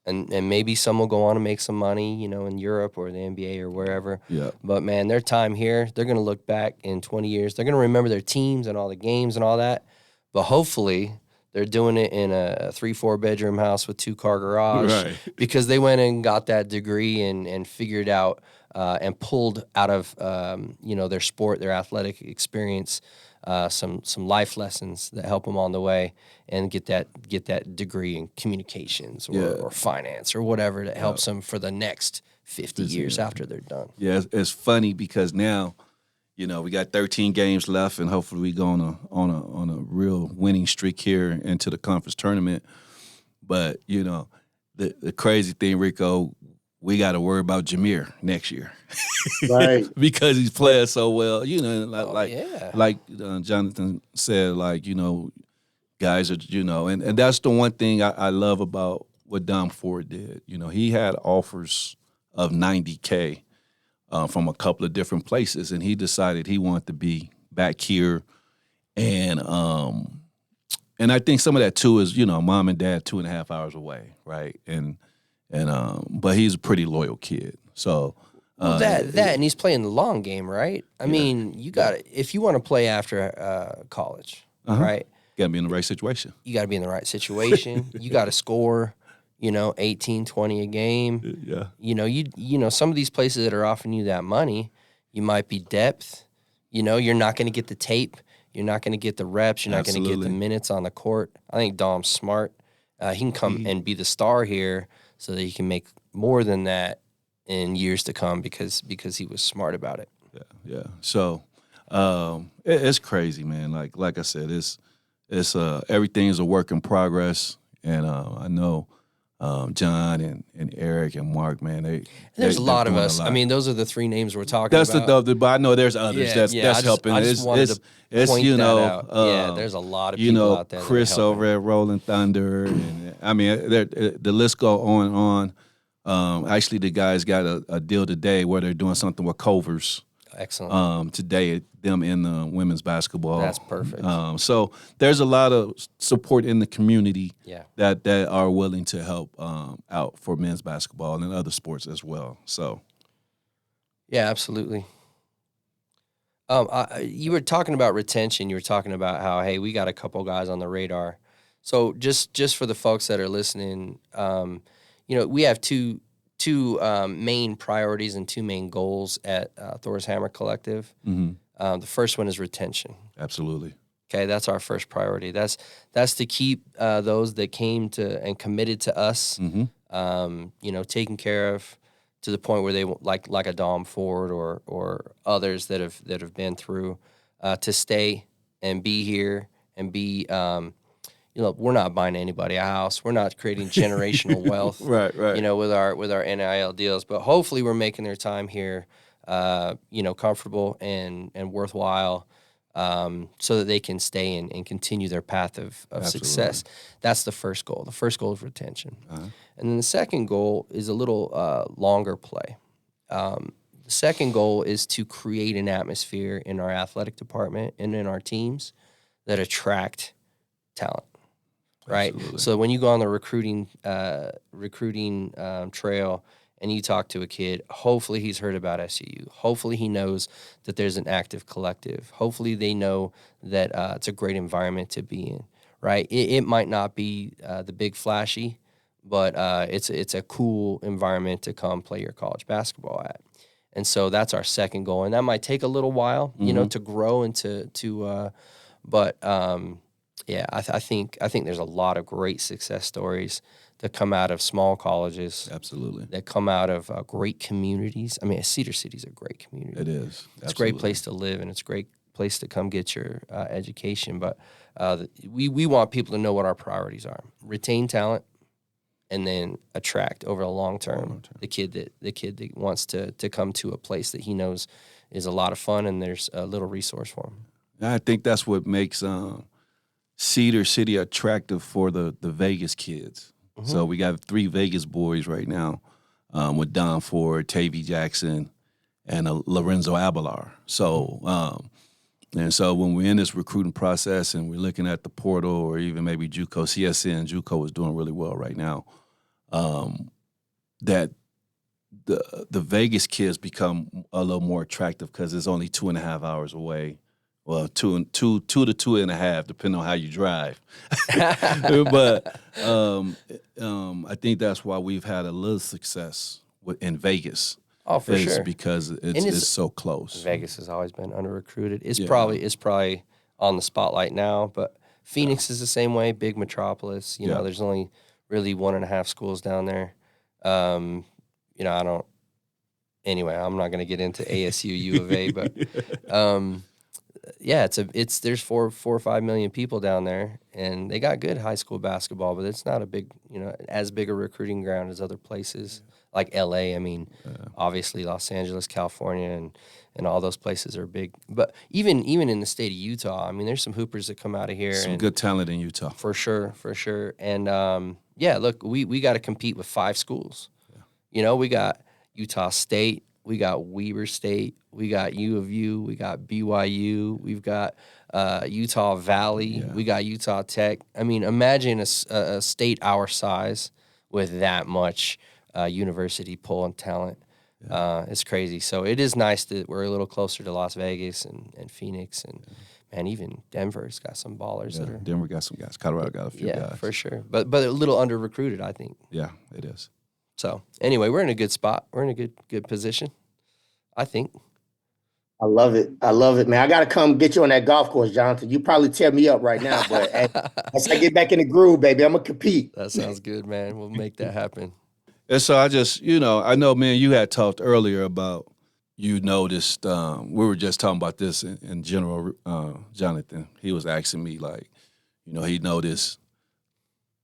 and maybe some will go on and make some money, in Europe or the NBA or wherever. Yeah. But man, their time here, they're going to look back in 20 years. They're going to remember their teams and all the games and all that. But hopefully, they're doing it in a 3-4 bedroom house with 2-car garage, Right. because they went and got that degree and figured out and pulled out of their sport, their athletic experience, some life lessons that help them on the way, and get that degree in communications or finance or whatever that helps them for the next 50 years after they're done. Yeah, it's funny because now, we got 13 games left, and hopefully we go on a real winning streak here into the conference tournament. But the crazy thing, Rico, we got to worry about Jameer next year, Right? because he's playing so well. Like Jonathan said, guys are, and that's the one thing I love about what Dom Ford did. He had offers of $90K. From a couple of different places, and he decided he wanted to be back here, and I think some of that too is mom and dad 2.5 hours away, right? And but he's a pretty loyal kid, so that and he's playing the long game, right? I mean, you got to, if you want to play after college, right? You got to be in the right situation. You got to be in the right situation. You got to score. 18, 20 a game. Yeah. Some of these places that are offering you that money, you might be depth. You're not going to get the tape. You're not going to get the reps. You're not going to get the minutes on the court. I think Dom's smart. He can come and be the star here so that he can make more than that in years to come because he was smart about it. Yeah. So it's crazy, man. Like I said, it's everything is a work in progress, and I know. John and Eric and Mark, man, there's a lot of us. I mean, those are the 3 names we're talking about. But I know there's others that's helping. I just wanted to point that out. There's a lot of people out there. Chris over at Rolling Thunder, and I mean, the list go on and on. Actually, the guys got a deal today where they're doing something with Culver's. Excellent. Today, them in the women's basketball. That's perfect. So there's a lot of support in the community that are willing to help out for men's basketball and other sports as well. So, yeah, absolutely. You were talking about retention. You were talking about how, hey, we got a couple guys on the radar. So just for the folks that are listening, we have two main priorities and 2 main goals at Thor's Hammer Collective. Mm-hmm. The first one is retention. Absolutely. Okay, that's our first priority. That's to keep those that came to and committed to us, taken care of to the point where they like a Dom Ford or others that have been through to stay and be here and be. We're not buying anybody a house. We're not creating generational wealth, right. With our NIL deals. But hopefully, we're making their time here, comfortable and worthwhile, so that they can stay and continue their path of success. That's the first goal. The first goal is retention, and then the second goal is a little longer play. The second goal is to create an atmosphere in our athletic department and in our teams that attract talent. Right. Absolutely. So when you go on the recruiting trail and you talk to a kid, hopefully he's heard about SUU. Hopefully he knows that there's an active collective. Hopefully they know that it's a great environment to be in. Right. It might not be the big flashy, but it's a cool environment to come play your college basketball at. And so that's our second goal, and that might take a little while, to grow and I think there's a lot of great success stories that come out of small colleges. Absolutely. That come out of great communities. I mean, Cedar City's a great community. It is. It's a great place to live, and it's a great place to come get your education. But we want people to know what our priorities are: retain talent, and then attract over a long term the kid that wants to come to a place that he knows is a lot of fun and there's a little resource for him. I think that's what makes Cedar City attractive for the Vegas kids. Mm-hmm. So we got 3 Vegas boys right now with Don Ford, Tavy Jackson, and Lorenzo Abelar. So and so when we're in this recruiting process and we're looking at the portal or even maybe JUCO, CSN, JUCO is doing really well right now. that the Vegas kids become a little more attractive because it's only 2.5 hours away. Well, two to 2.5, depending on how you drive. But I think that's why we've had a little success in Vegas. Oh, for sure. Because it's so close. Vegas has always been under-recruited. It's probably on the spotlight now, but Phoenix is the same way, big metropolis. You know, there's only really 1.5 schools down there. You know, anyway, I'm not going to get into ASU, U of A, but there's 4 or 5 million people down there, and they got good high school basketball, but it's not a big, as big a recruiting ground as other places like LA. I mean, obviously Los Angeles, California, and all those places are big. But even in the state of Utah, I mean, there's some hoopers that come out of here. Some good talent in Utah. For sure. And look, we got to compete with 5 schools. Yeah. We got Utah State, we got Weber State, we got U of U, we got BYU, we've got Utah Valley, we got Utah Tech. I mean, imagine a state our size with that much university pull and talent. It's crazy. So it is nice that we're a little closer to Las Vegas and Phoenix, and man, even Denver's got some ballers that are. Denver got some guys. Colorado got a few guys. Yeah, for sure. But a little under recruited, I think. Yeah, it is. So anyway, we're in a good spot. We're in a good position, I think. I love it, man. I got to come get you on that golf course, Jonathan. You probably tear me up right now, but as I get back in the groove, baby, I'm going to compete. That sounds good, man. We'll make that happen. And so I just, I know, man, you had talked earlier about, you noticed, we were just talking about this in general, Jonathan. He was asking me, like, he noticed,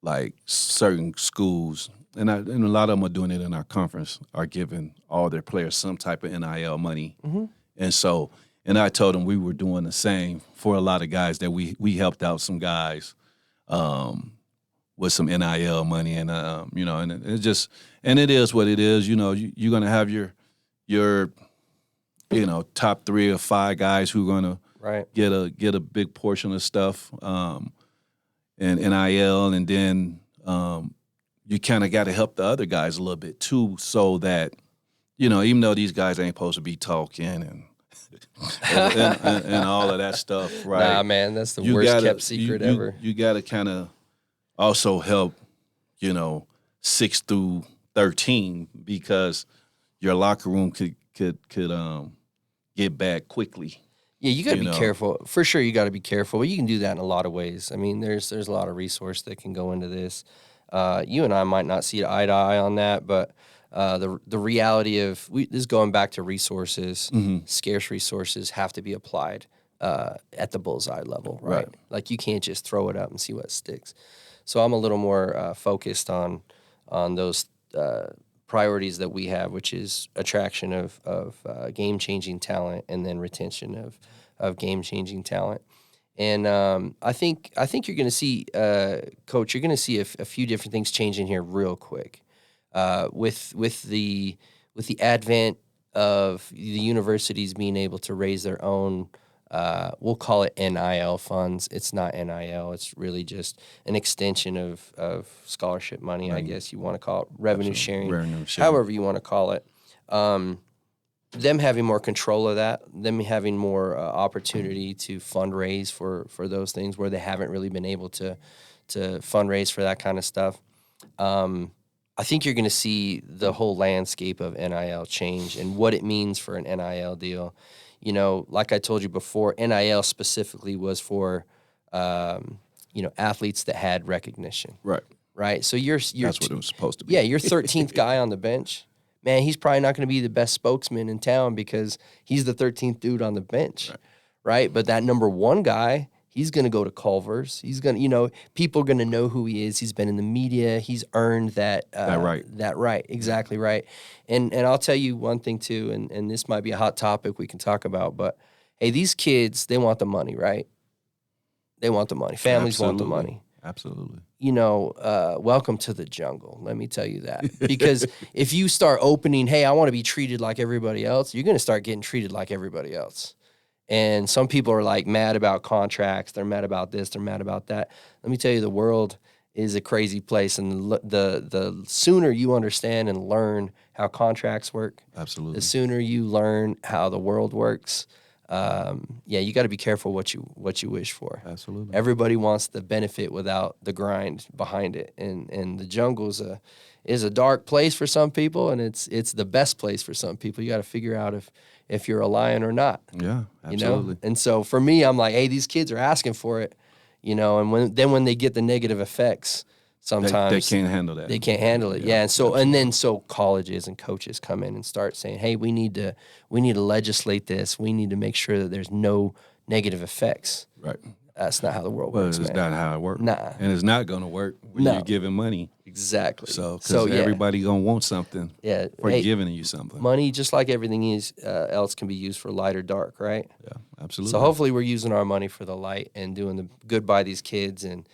like, certain schools, and a lot of them are doing it in our conference, are giving all their players some type of NIL money. Mm-hmm. And so, and I told them we were doing the same for a lot of guys, that we helped out some guys with some NIL money, and and it just, and it is what it is. You're gonna have your top 3 or 5 guys who are gonna get a big portion of stuff and NIL, and then you kind of got to help the other guys a little bit too, so that even though these guys ain't supposed to be talking and and all of that stuff, right? Nah, man, that's the worst kept secret ever. You got to kind of also help, 6 through 13, because your locker room could get back quickly. Yeah, you got to be careful. For sure, you got to be careful. But you can do that in a lot of ways. I mean, there's a lot of resource that can go into this. You and I might not see eye to eye on that, but the reality of this is going back to resources. Mm-hmm. Scarce resources have to be applied at the bullseye level, right? Like, you can't just throw it up and see what sticks. So I'm a little more focused on those priorities that we have, which is attraction of game-changing talent, and then retention of game-changing talent. And I think you're going to see, Coach, you're going to see a few different things changing here real quick. With the advent of the universities being able to raise their own, we'll call it NIL funds. It's not NIL. It's really just an extension of scholarship money, I guess you want to call it, revenue sharing, however you want to call it. Them having more control of that, them having more opportunity to fundraise for those things where they haven't really been able to fundraise for that kind of stuff. I think you're going to see the whole landscape of NIL change and what it means for an NIL deal. Like I told you before, NIL specifically was for, athletes that had recognition. Right. So that's what it was supposed to be. Yeah, your 13th guy on the bench, man, he's probably not going to be the best spokesman in town because he's the 13th dude on the bench. Right. But that number 1 guy, he's going to go to Culver's. He's going to, people are going to know who he is. He's been in the media. He's earned that right. That right. Exactly right. And I'll tell you one thing too, and this might be a hot topic we can talk about, but hey, these kids, they want the money, right? They want the money. Families want the money. Absolutely. Welcome to the jungle. Let me tell you that. Because if you start opening, hey, I want to be treated like everybody else, you're going to start getting treated like everybody else. And some people are like mad about contracts. They're mad about this. They're mad about that. Let me tell you, the world is a crazy place, and the sooner you understand and learn how contracts work, Absolutely. the sooner you learn how the world works. You got to be careful what you wish for. Absolutely. Everybody wants the benefit without the grind behind it, and the jungle is a dark place for some people, and it's the best place for some people. You got to figure out if you're a lion or not. Yeah, absolutely. You know? And so for me, I'm like, hey, these kids are asking for it, and when they get the negative effects, sometimes they can't handle that. They can't handle it. Yeah. And then colleges and coaches come in and start saying, hey, we need to legislate this. We need to make sure that there's no negative effects. Right. That's not how the world Well, works, it's man. not how it works. Nah. And it's not going to work when No. you're giving money. Exactly. So everybody going to want something for Hey, giving you something. money, just like everything else, can be used for light or dark, right? Yeah, absolutely. So hopefully we're using our money for the light and doing the good by these kids and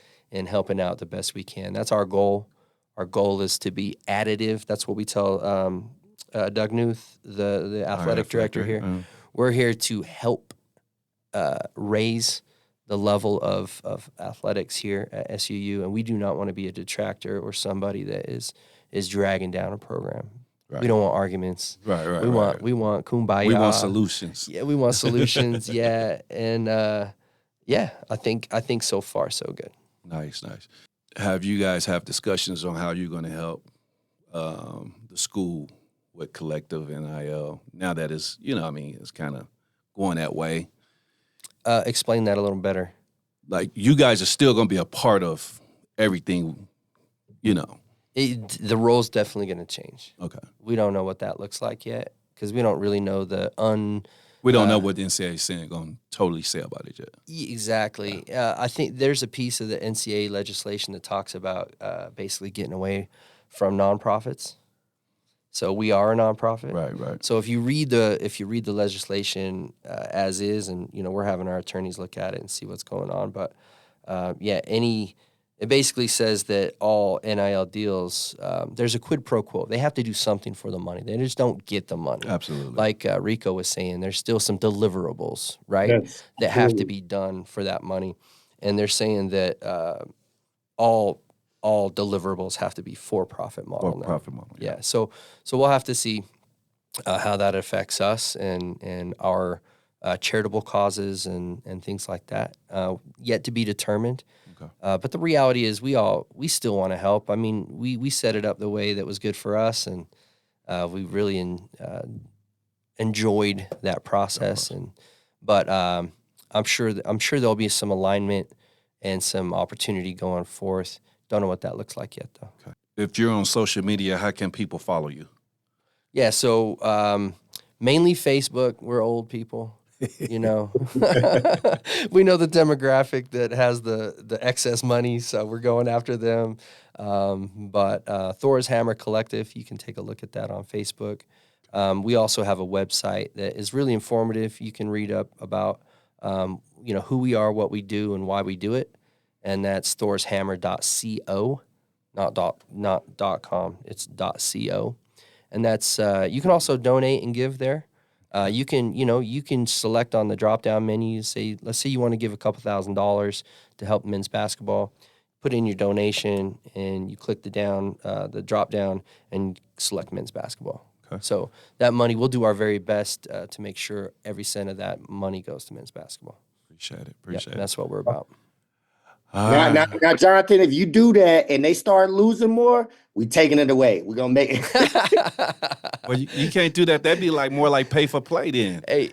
helping out the best we can. That's our goal. Our goal is to be additive. That's what we tell Doug Newth, the athletic director here. We're here to help raise the level of athletics here at SUU, and we do not want to be a detractor or somebody that is dragging down a program. Right. We don't want arguments. Right. We want kumbaya. We want solutions. Yeah, we want solutions. Yeah, and I think so far so good. Nice. Have you guys have discussions on how you're going to help the school with collective NIL now that it's it's kind of going that way? Explain that a little better. Like, you guys are still going to be a part of everything, The role's definitely going to change. Okay. We don't know what that looks like yet because we don't really know we don't know what the NCAA is saying, going to totally say about it yet. Exactly. I think there's a piece of the NCAA legislation that talks about basically getting away from nonprofits. So we are a nonprofit. Right. So if you read the legislation as is, and we're having our attorneys look at it and see what's going on, but it basically says that all NIL deals, there's a quid pro quo. They have to do something for the money. They just don't get the money. Absolutely. Like Rico was saying, there's still some deliverables, right, Yes, that have to be done for that money. And they're saying that all deliverables have to be for-profit model. For-profit model. Yeah. So we'll have to see how that affects us and our charitable causes and things like that. Yet to be determined. Okay. But the reality is we still want to help. I mean, we set it up the way that was good for us, and we really enjoyed that process. But I'm sure there'll be some alignment and some opportunity going forth. Don't know what that looks like yet, though. Okay. If you're on social media, how can people follow you? Yeah, so mainly Facebook. We're old people, We know the demographic that has the excess money, so we're going after them. But Thor's Hammer Collective, you can take a look at that on Facebook. We also have a website that is really informative. You can read up about who we are, what we do, and why we do it. And that's thorshammer.co, not .com. It's .co, and that's you can also donate and give there. You can select on the drop down menu. Let's say you want to give a couple $1,000s to help men's basketball. Put in your donation, and you click the drop down, and select men's basketball. Okay. So that money, we'll do our very best to make sure every cent of that money goes to men's basketball. Appreciate it. That's what we're about. Now, Jonathan, if you do that and they start losing more, we taking it away. We're gonna make it. Well, you can't do that. That'd be more like pay for play then. Hey,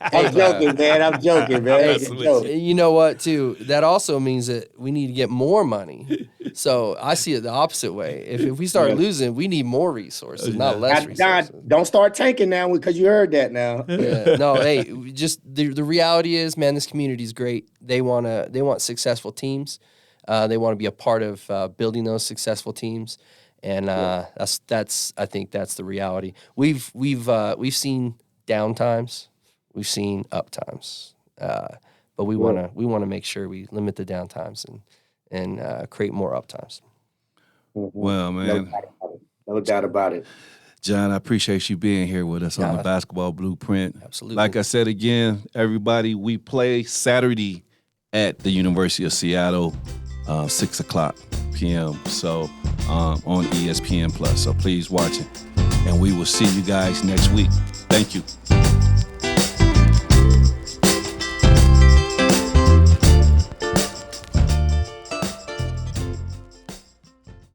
I'm joking, man. Hey, you know what, too? That also means that we need to get more money. So I see it the opposite way. If we start losing, we need more resources, not less resources. Don't start tanking now because you heard that now. Yeah. No, hey, just the reality is, man, this community is great. They want successful teams. They want to be a part of building those successful teams, and I think that's the reality. We've seen down times, we've seen up times, but we want to make sure we limit the down times and create more up times. Well, man, no doubt about it. Jon, I appreciate you being here with us on the Basketball Blueprint. Absolutely. Like I said again, everybody, we play Saturday at the University of Seattle. 6 o'clock p.m. So on ESPN Plus. So please watch it. And we will see you guys next week. Thank you.